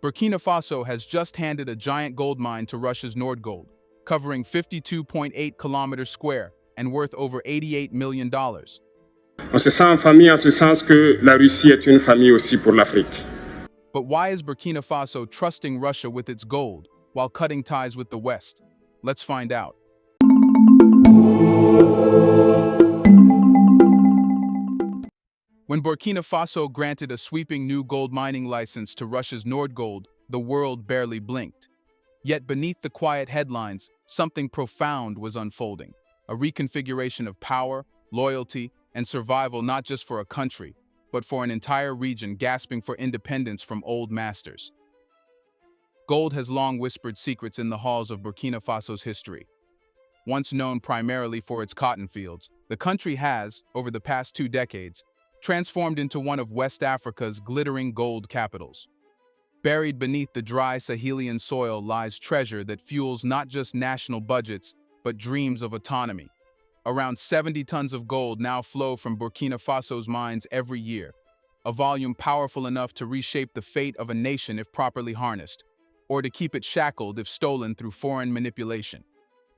Burkina Faso has just handed a giant gold mine to Russia's Nordgold, covering 52.8 kilometers square and worth over $88 million. On se sent en famille en ce sens que la Russie est une famille aussi pour l'Afrique. But why is Burkina Faso trusting Russia with its gold while cutting ties with the West? Let's find out. When Burkina Faso granted a sweeping new gold mining license to Russia's Nordgold, the world barely blinked. Yet beneath the quiet headlines, something profound was unfolding. A reconfiguration of power, loyalty, and survival not just for a country, but for an entire region gasping for independence from old masters. Gold has long whispered secrets in the halls of Burkina Faso's history. Once known primarily for its cotton fields, the country has, over the past 2 decades, transformed into one of West Africa's glittering gold capitals. Buried beneath the dry Sahelian soil lies treasure that fuels not just national budgets, but dreams of autonomy. Around 70 tons of gold now flow from Burkina Faso's mines every year, a volume powerful enough to reshape the fate of a nation if properly harnessed, or to keep it shackled if stolen through foreign manipulation.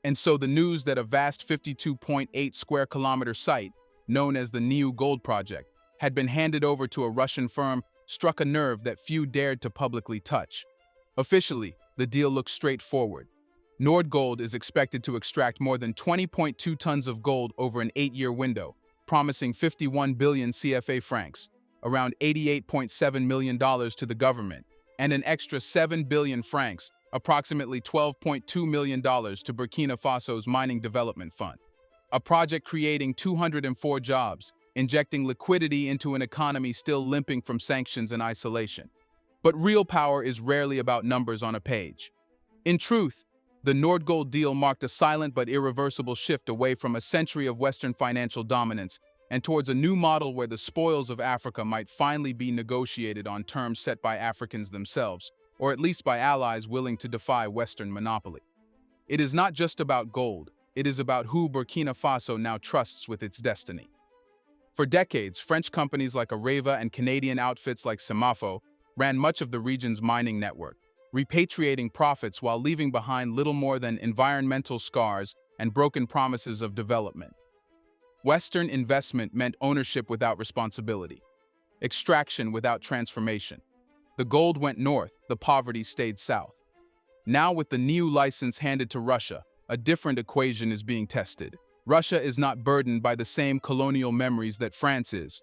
And so the news that a vast 52.8 square kilometer site, known as the Niu Gold Project, had been handed over to a Russian firm struck a nerve that few dared to publicly touch. Officially, the deal looks straightforward. Nordgold is expected to extract more than 20.2 tons of gold over an 8-year window, promising 51 billion CFA francs, around $88.7 million to the government, and an extra 7 billion francs, approximately $12.2 million to Burkina Faso's Mining Development Fund. A project creating 204 jobs, injecting liquidity into an economy still limping from sanctions and isolation. But real power is rarely about numbers on a page. In truth, the Nordgold deal marked a silent but irreversible shift away from a century of Western financial dominance and towards a new model where the spoils of Africa might finally be negotiated on terms set by Africans themselves, or at least by allies willing to defy Western monopoly. It is not just about gold, it is about who Burkina Faso now trusts with its destiny. For decades, French companies like Areva and Canadian outfits like Semafo ran much of the region's mining network, repatriating profits while leaving behind little more than environmental scars and broken promises of development. Western investment meant ownership without responsibility, extraction without transformation. The gold went north, the poverty stayed south. Now with the Niu license handed to Russia, a different equation is being tested. Russia is not burdened by the same colonial memories that France is,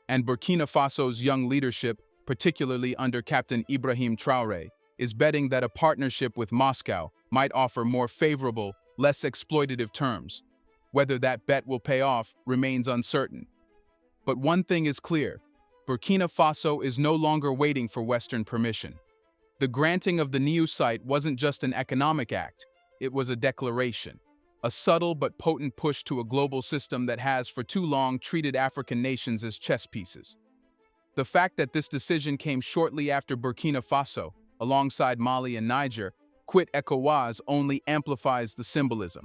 and Burkina Faso's young leadership, particularly under Captain Ibrahim Traoré, is betting that a partnership with Moscow might offer more favorable, less exploitative terms. Whether that bet will pay off remains uncertain. But one thing is clear: Burkina Faso is no longer waiting for Western permission. The granting of the Niu site wasn't just an economic act, it was a declaration. A subtle but potent push to a global system that has for too long treated African nations as chess pieces. The fact that this decision came shortly after Burkina Faso, alongside Mali and Niger, quit ECOWAS only amplifies the symbolism.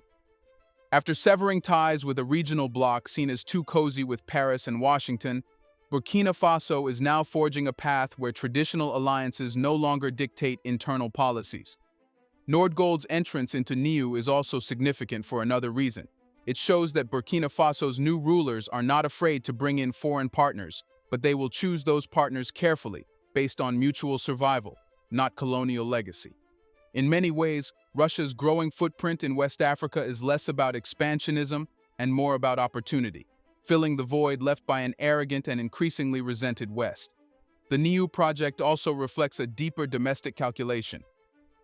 After severing ties with a regional bloc seen as too cozy with Paris and Washington, Burkina Faso is now forging a path where traditional alliances no longer dictate internal policies. Nordgold's entrance into Niu is also significant for another reason. It shows that Burkina Faso's new rulers are not afraid to bring in foreign partners, but they will choose those partners carefully, based on mutual survival, not colonial legacy. In many ways, Russia's growing footprint in West Africa is less about expansionism and more about opportunity, filling the void left by an arrogant and increasingly resented West. The Niu project also reflects a deeper domestic calculation.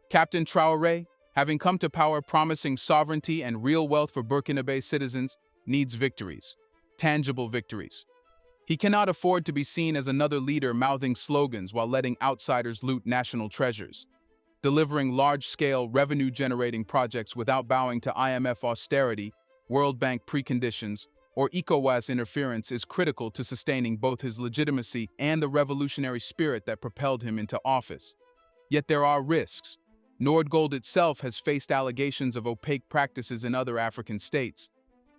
Captain Traoré, having come to power promising sovereignty and real wealth for Burkinabe citizens, needs victories, tangible victories. He cannot afford to be seen as another leader mouthing slogans while letting outsiders loot national treasures. Delivering large-scale, revenue-generating projects without bowing to IMF austerity, World Bank preconditions, or ECOWAS interference is critical to sustaining both his legitimacy and the revolutionary spirit that propelled him into office. Yet there are risks. Nordgold itself has faced allegations of opaque practices in other African states.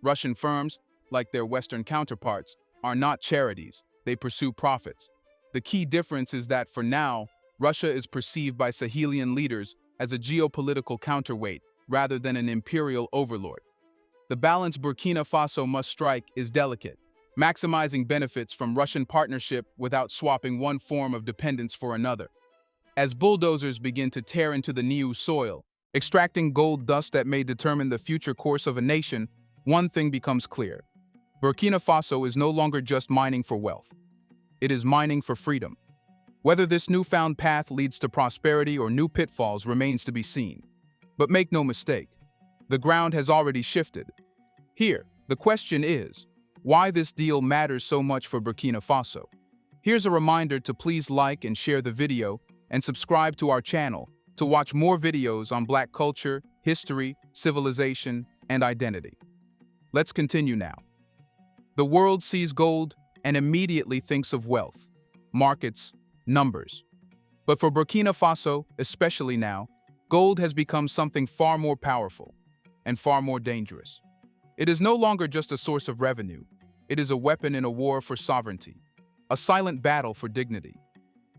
Russian firms, like their Western counterparts, are not charities, they pursue profits. The key difference is that for now, Russia is perceived by Sahelian leaders as a geopolitical counterweight rather than an imperial overlord. The balance Burkina Faso must strike is delicate, maximizing benefits from Russian partnership without swapping one form of dependence for another. As bulldozers begin to tear into the Niue soil, extracting gold dust that may determine the future course of a nation, one thing becomes clear. Burkina Faso is no longer just mining for wealth. It is mining for freedom. Whether this newfound path leads to prosperity or new pitfalls remains to be seen. But make no mistake, the ground has already shifted. Here, the question is, why this deal matters so much for Burkina Faso. Here's a reminder to please like and share the video and subscribe to our channel to watch more videos on Black culture, history, civilization, and identity. Let's continue now. The world sees gold and immediately thinks of wealth, markets, numbers. But for Burkina Faso, especially now, gold has become something far more powerful and far more dangerous. It is no longer just a source of revenue. It is a weapon in a war for sovereignty, a silent battle for dignity.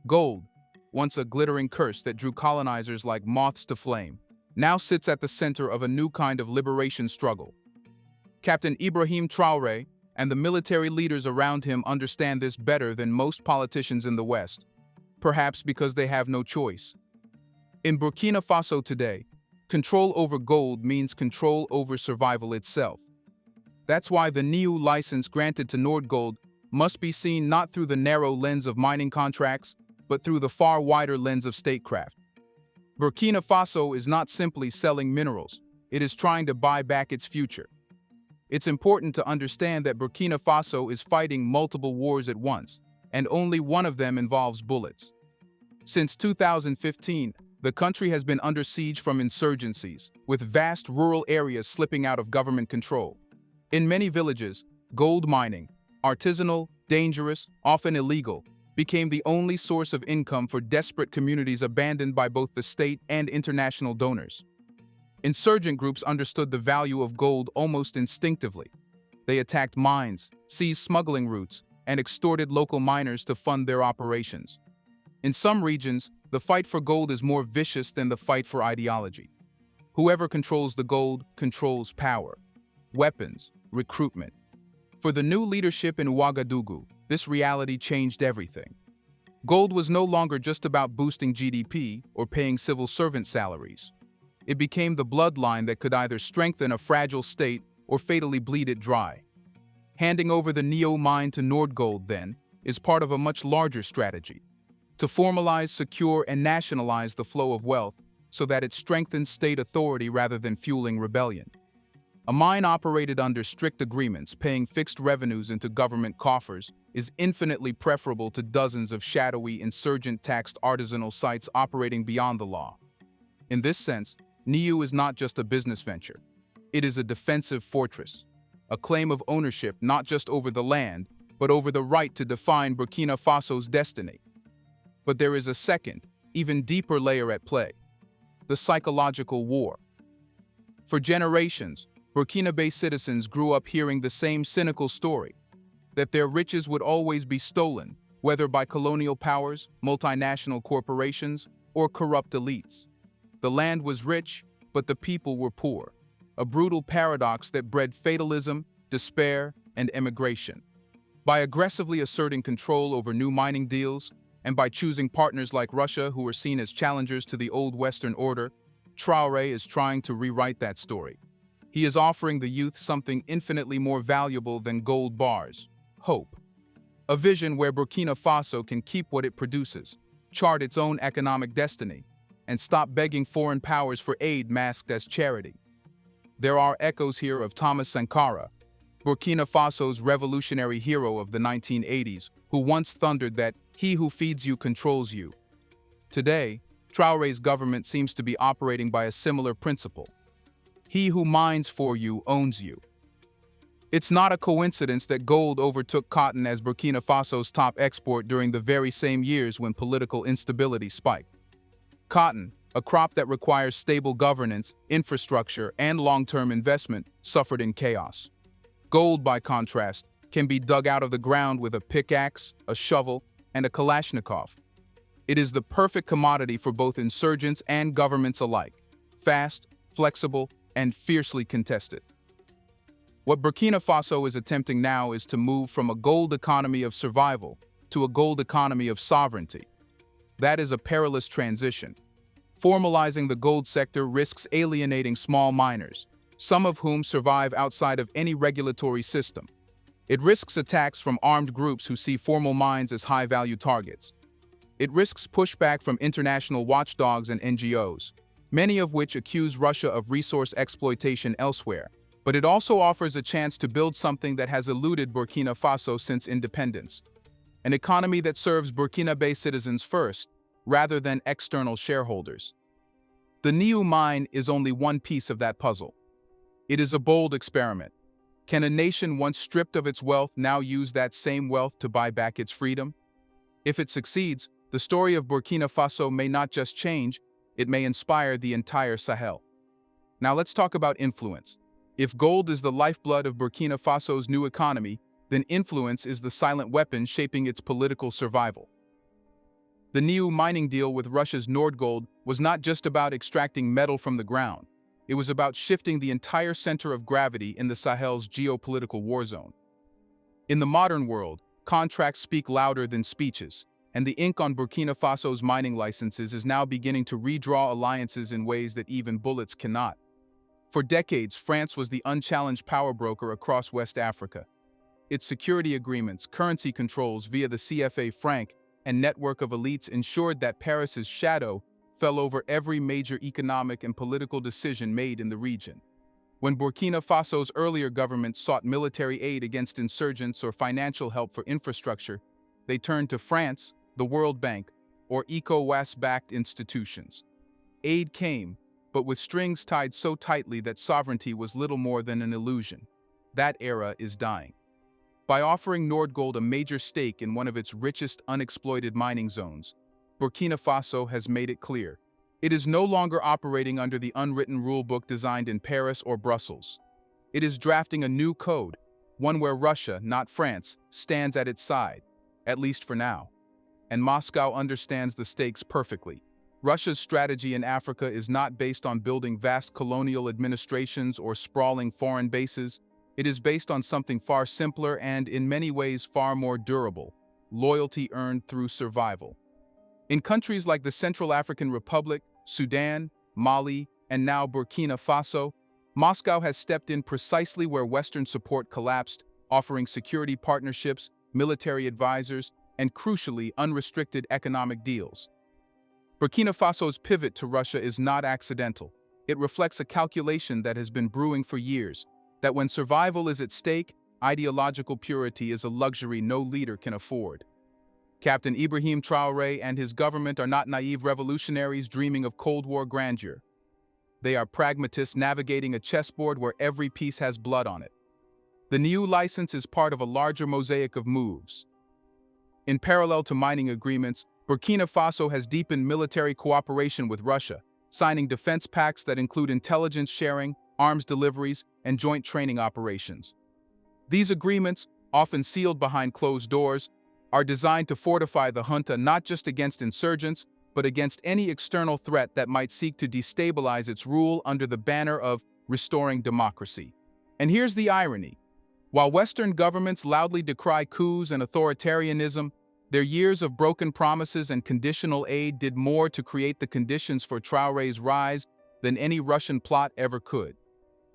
Gold, once a glittering curse that drew colonizers like moths to flame, now sits at the center of a new kind of liberation struggle. Captain Ibrahim Traoré and the military leaders around him understand this better than most politicians in the West, perhaps because they have no choice. In Burkina Faso today, control over gold means control over survival itself. That's why the Niue license granted to Nordgold must be seen not through the narrow lens of mining contracts, but through the far wider lens of statecraft. Burkina Faso is not simply selling minerals, it is trying to buy back its future. It's important to understand that Burkina Faso is fighting multiple wars at once, and only one of them involves bullets. Since 2015, the country has been under siege from insurgencies, with vast rural areas slipping out of government control. In many villages, gold mining, artisanal, dangerous, often illegal, became the only source of income for desperate communities abandoned by both the state and international donors. Insurgent groups understood the value of gold almost instinctively. They attacked mines, seized smuggling routes, and extorted local miners to fund their operations. In some regions, the fight for gold is more vicious than the fight for ideology. Whoever controls the gold controls power, weapons, recruitment. For the new leadership in Ouagadougou, this reality changed everything. Gold was no longer just about boosting GDP or paying civil servant salaries. It became the bloodline that could either strengthen a fragile state or fatally bleed it dry. Handing over the Niue mine to Nordgold, then, is part of a much larger strategy: to formalize, secure, and nationalize the flow of wealth so that it strengthens state authority rather than fueling rebellion. A mine operated under strict agreements, paying fixed revenues into government coffers, is infinitely preferable to dozens of shadowy, insurgent-taxed artisanal sites operating beyond the law. In this sense, Niue is not just a business venture. It is a defensive fortress, a claim of ownership not just over the land, but over the right to define Burkina Faso's destiny. But there is a second, even deeper layer at play: the psychological war. For generations, Burkina-Faso citizens grew up hearing the same cynical story, that their riches would always be stolen, whether by colonial powers, multinational corporations, or corrupt elites. The land was rich, but the people were poor, a brutal paradox that bred fatalism, despair, and emigration. By aggressively asserting control over new mining deals, and by choosing partners like Russia who were seen as challengers to the old Western order, Traoré is trying to rewrite that story. He is offering the youth something infinitely more valuable than gold bars: hope. A vision where Burkina Faso can keep what it produces, chart its own economic destiny, and stop begging foreign powers for aid masked as charity. There are echoes here of Thomas Sankara, Burkina Faso's revolutionary hero of the 1980s, who once thundered that "he who feeds you controls you." Today, Traoré's government seems to be operating by a similar principle: he who mines for you owns you. It's not a coincidence that gold overtook cotton as Burkina Faso's top export during the very same years when political instability spiked. Cotton, a crop that requires stable governance, infrastructure, and long-term investment, suffered in chaos. Gold, by contrast, can be dug out of the ground with a pickaxe, a shovel, and a Kalashnikov. It is the perfect commodity for both insurgents and governments alike, fast, flexible, and fiercely contested. What Burkina Faso is attempting now is to move from a gold economy of survival to a gold economy of sovereignty. That is a perilous transition. Formalizing the gold sector risks alienating small miners, some of whom survive outside of any regulatory system. It risks attacks from armed groups who see formal mines as high-value targets. It risks pushback from international watchdogs and NGOs, many of which accuse Russia of resource exploitation elsewhere. But it also offers a chance to build something that has eluded Burkina Faso since independence: an economy that serves Burkinabe citizens first, rather than external shareholders. The Niu mine is only one piece of that puzzle. It is a bold experiment. Can a nation once stripped of its wealth now use that same wealth to buy back its freedom? If it succeeds, the story of Burkina Faso may not just change, it may inspire the entire Sahel. Now let's talk about influence. If gold is the lifeblood of Burkina Faso's new economy, then influence is the silent weapon shaping its political survival. The Niu mining deal with Russia's Nordgold was not just about extracting metal from the ground. It was about shifting the entire center of gravity in the Sahel's geopolitical war zone. In the modern world, contracts speak louder than speeches, and the ink on Burkina Faso's mining licenses is now beginning to redraw alliances in ways that even bullets cannot. For decades, France was the unchallenged power broker across West Africa. Its security agreements, currency controls via the CFA franc, and network of elites ensured that Paris's shadow fell over every major economic and political decision made in the region. When Burkina Faso's earlier government sought military aid against insurgents or financial help for infrastructure, they turned to France, the World Bank, or ECOWAS-backed institutions. Aid came, but with strings tied so tightly that sovereignty was little more than an illusion. That era is dying. By offering Nordgold a major stake in one of its richest unexploited mining zones, Burkina Faso has made it clear. It is no longer operating under the unwritten rulebook designed in Paris or Brussels. It is drafting a new code, one where Russia, not France, stands at its side, at least for now. And Moscow understands the stakes perfectly. Russia's strategy in Africa is not based on building vast colonial administrations or sprawling foreign bases. It is based on something far simpler and, in many ways, far more durable: loyalty earned through survival. In countries like the Central African Republic, Sudan, Mali, and now Burkina Faso, Moscow has stepped in precisely where Western support collapsed, offering security partnerships, military advisors, and crucially, unrestricted economic deals. Burkina Faso's pivot to Russia is not accidental. It reflects a calculation that has been brewing for years, that when survival is at stake, ideological purity is a luxury no leader can afford. Captain Ibrahim Traoré and his government are not naive revolutionaries dreaming of Cold War grandeur. They are pragmatists navigating a chessboard where every piece has blood on it. The Niu license is part of a larger mosaic of moves. In parallel to mining agreements, Burkina Faso has deepened military cooperation with Russia, signing defense pacts that include intelligence sharing, arms deliveries, and joint training operations. These agreements, often sealed behind closed doors, are designed to fortify the junta not just against insurgents, but against any external threat that might seek to destabilize its rule under the banner of restoring democracy. And here's the irony. While Western governments loudly decry coups and authoritarianism, their years of broken promises and conditional aid did more to create the conditions for Traoré's rise than any Russian plot ever could.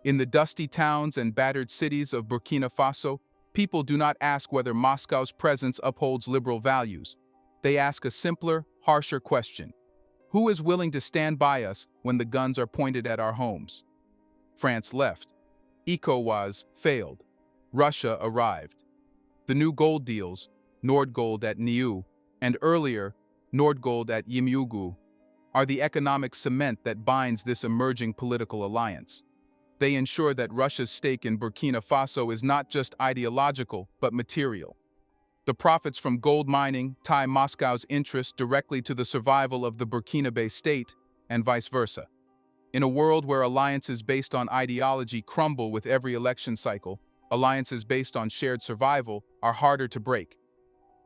In the dusty towns and battered cities of Burkina Faso, people do not ask whether Moscow's presence upholds liberal values. They ask a simpler, harsher question: who is willing to stand by us when the guns are pointed at our homes? France left. ECOWAS failed. Russia arrived. The new gold deals, Nordgold at Niu, and earlier, Nordgold at Yimugu, are the economic cement that binds this emerging political alliance. They ensure that Russia's stake in Burkina Faso is not just ideological, but material. The profits from gold mining tie Moscow's interest directly to the survival of the Burkinabe state, and vice versa. In a world where alliances based on ideology crumble with every election cycle, alliances based on shared survival are harder to break.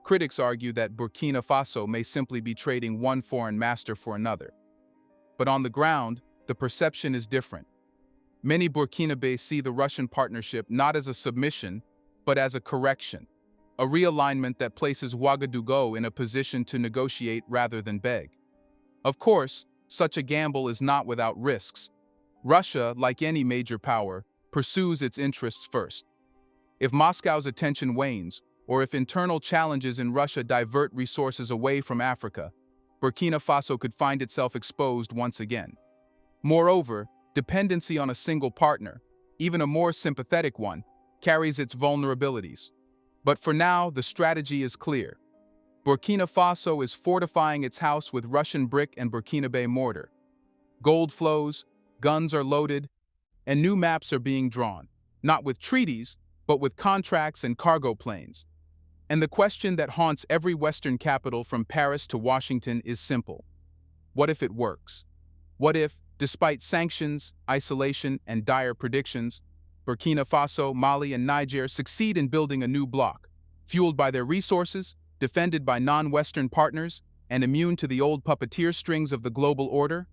Critics argue that Burkina Faso may simply be trading one foreign master for another. But on the ground, the perception is different. Many Burkinabés see the Russian partnership not as a submission, but as a correction, a realignment that places Ouagadougou in a position to negotiate rather than beg. Of course, such a gamble is not without risks. Russia, like any major power, pursues its interests first. If Moscow's attention wanes, or if internal challenges in Russia divert resources away from Africa, Burkina Faso could find itself exposed once again. Moreover, dependency on a single partner, even a more sympathetic one, carries its vulnerabilities. But for now, the strategy is clear. Burkina Faso is fortifying its house with Russian brick and Burkinabe mortar. Gold flows, guns are loaded, and new maps are being drawn, not with treaties, but with contracts and cargo planes. And the question that haunts every Western capital from Paris to Washington is simple. What if it works? What if, despite sanctions, isolation, and dire predictions, Burkina Faso, Mali, and Niger succeed in building a new bloc, fueled by their resources, defended by non-Western partners, and immune to the old puppeteer strings of the global order?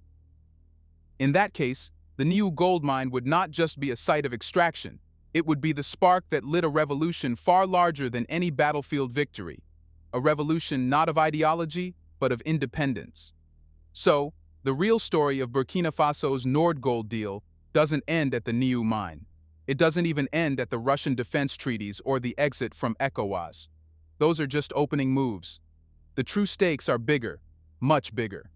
In that case, the new gold mine would not just be a site of extraction, it would be the spark that lit a revolution far larger than any battlefield victory, a revolution not of ideology, but of independence. So, the real story of Burkina Faso's Nordgold deal doesn't end at the Niu mine. It doesn't even end at the Russian defense treaties or the exit from ECOWAS. Those are just opening moves. The true stakes are bigger, much bigger.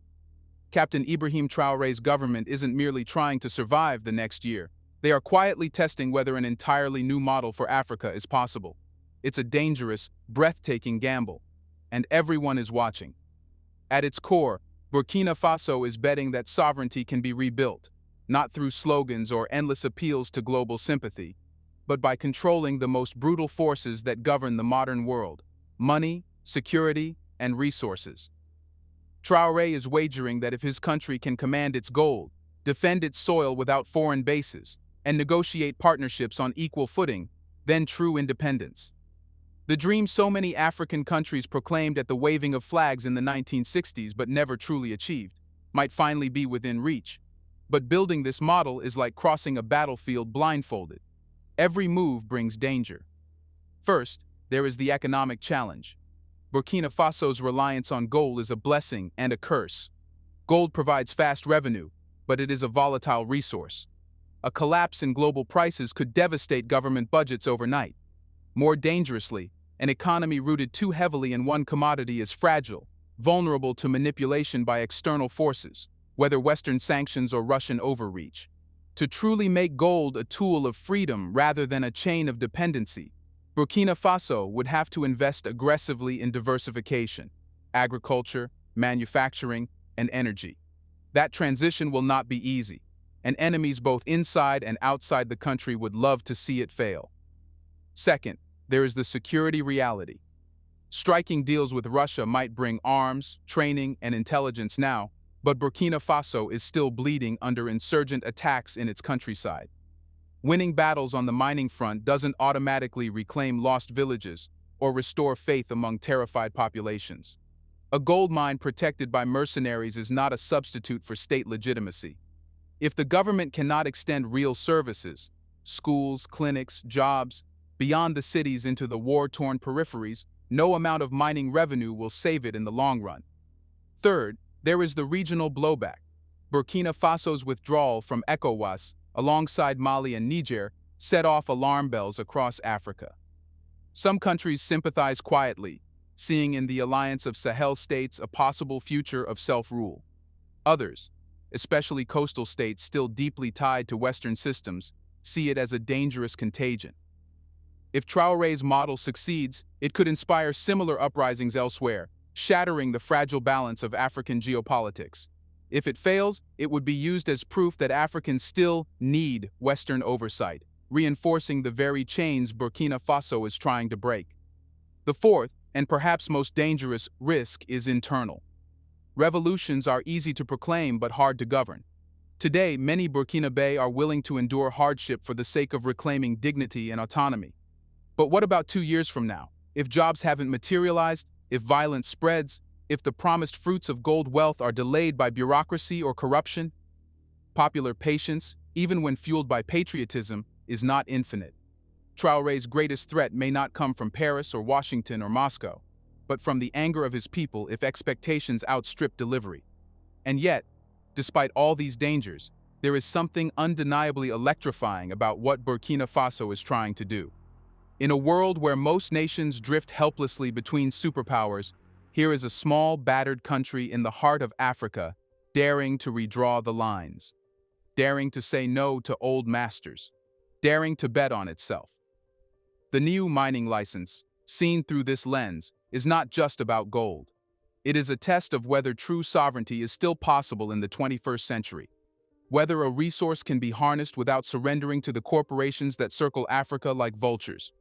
Captain Ibrahim Traoré's government isn't merely trying to survive the next year. They are quietly testing whether an entirely new model for Africa is possible. It's a dangerous, breathtaking gamble, and everyone is watching. At its core, Burkina Faso is betting that sovereignty can be rebuilt, not through slogans or endless appeals to global sympathy, but by controlling the most brutal forces that govern the modern world: money, security, and resources. Traoré is wagering that if his country can command its gold, defend its soil without foreign bases, and negotiate partnerships on equal footing, then true independence. The dream so many African countries proclaimed at the waving of flags in the 1960s but never truly achieved, might finally be within reach. But building this model is like crossing a battlefield blindfolded. Every move brings danger. First, there is the economic challenge. Burkina Faso's reliance on gold is a blessing and a curse. Gold provides fast revenue, but it is a volatile resource. A collapse in global prices could devastate government budgets overnight. More dangerously, an economy rooted too heavily in one commodity is fragile, vulnerable to manipulation by external forces, whether Western sanctions or Russian overreach. To truly make gold a tool of freedom rather than a chain of dependency, Burkina Faso would have to invest aggressively in diversification, agriculture, manufacturing, and energy. That transition will not be easy, and enemies both inside and outside the country would love to see it fail. Second, there is the security reality. Striking deals with Russia might bring arms, training, and intelligence now, but Burkina Faso is still bleeding under insurgent attacks in its countryside. Winning battles on the mining front doesn't automatically reclaim lost villages or restore faith among terrified populations. A gold mine protected by mercenaries is not a substitute for state legitimacy. If the government cannot extend real services, schools, clinics, jobs, beyond the cities into the war-torn peripheries, no amount of mining revenue will save it in the long run. Third, there is the regional blowback. Burkina Faso's withdrawal from ECOWAS, alongside Mali and Niger, set off alarm bells across Africa. Some countries sympathize quietly, seeing in the alliance of Sahel states a possible future of self-rule. Others, especially coastal states still deeply tied to Western systems, see it as a dangerous contagion. If Traoré's model succeeds, it could inspire similar uprisings elsewhere, shattering the fragile balance of African geopolitics. If it fails, it would be used as proof that Africans still need Western oversight, reinforcing the very chains Burkina Faso is trying to break. The fourth, and perhaps most dangerous, risk is internal. Revolutions are easy to proclaim but hard to govern. Today, many Burkinabés are willing to endure hardship for the sake of reclaiming dignity and autonomy. But what about 2 years from now? If jobs haven't materialized, if violence spreads, if the promised fruits of gold wealth are delayed by bureaucracy or corruption, popular patience, even when fueled by patriotism, is not infinite. Traoré's greatest threat may not come from Paris or Washington or Moscow, but from the anger of his people if expectations outstrip delivery. And yet, despite all these dangers, there is something undeniably electrifying about what Burkina Faso is trying to do. In a world where most nations drift helplessly between superpowers, here is a small, battered country in the heart of Africa, daring to redraw the lines, daring to say no to old masters, daring to bet on itself. The new mining license, seen through this lens, is not just about gold. It is a test of whether true sovereignty is still possible in the 21st century, whether a resource can be harnessed without surrendering to the corporations that circle Africa like vultures,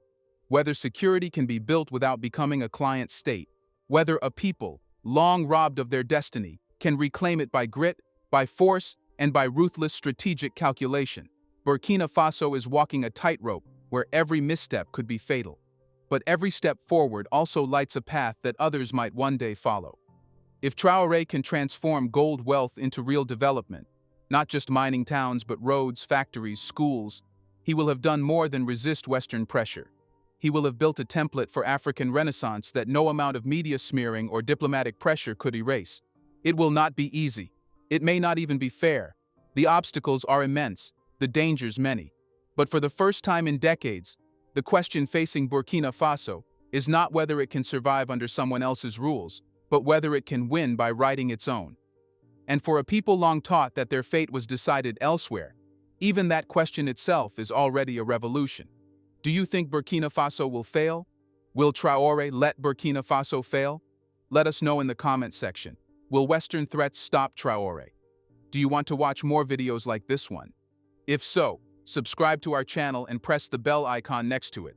whether security can be built without becoming a client state, whether a people, long robbed of their destiny, can reclaim it by grit, by force, and by ruthless strategic calculation. Burkina Faso is walking a tightrope where every misstep could be fatal. But every step forward also lights a path that others might one day follow. If Traoré can transform gold wealth into real development, not just mining towns but roads, factories, schools, he will have done more than resist Western pressure. He will have built a template for African Renaissance that no amount of media smearing or diplomatic pressure could erase. It will not be easy. It may not even be fair. The obstacles are immense, the dangers many. But for the first time in decades, the question facing Burkina Faso is not whether it can survive under someone else's rules, but whether it can win by writing its own. And for a people long taught that their fate was decided elsewhere, even that question itself is already a revolution. Do you think Burkina Faso will fail? Will Traoré let Burkina Faso fail? Let us know in the comments section. Will Western threats stop Traoré? Do you want to watch more videos like this one? If so, subscribe to our channel and press the bell icon next to it.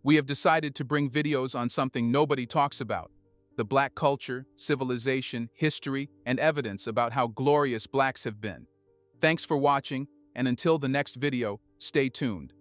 We have decided to bring videos on something nobody talks about: the Black culture, civilization, history, and evidence about how glorious Blacks have been. Thanks for watching, and until the next video, stay tuned.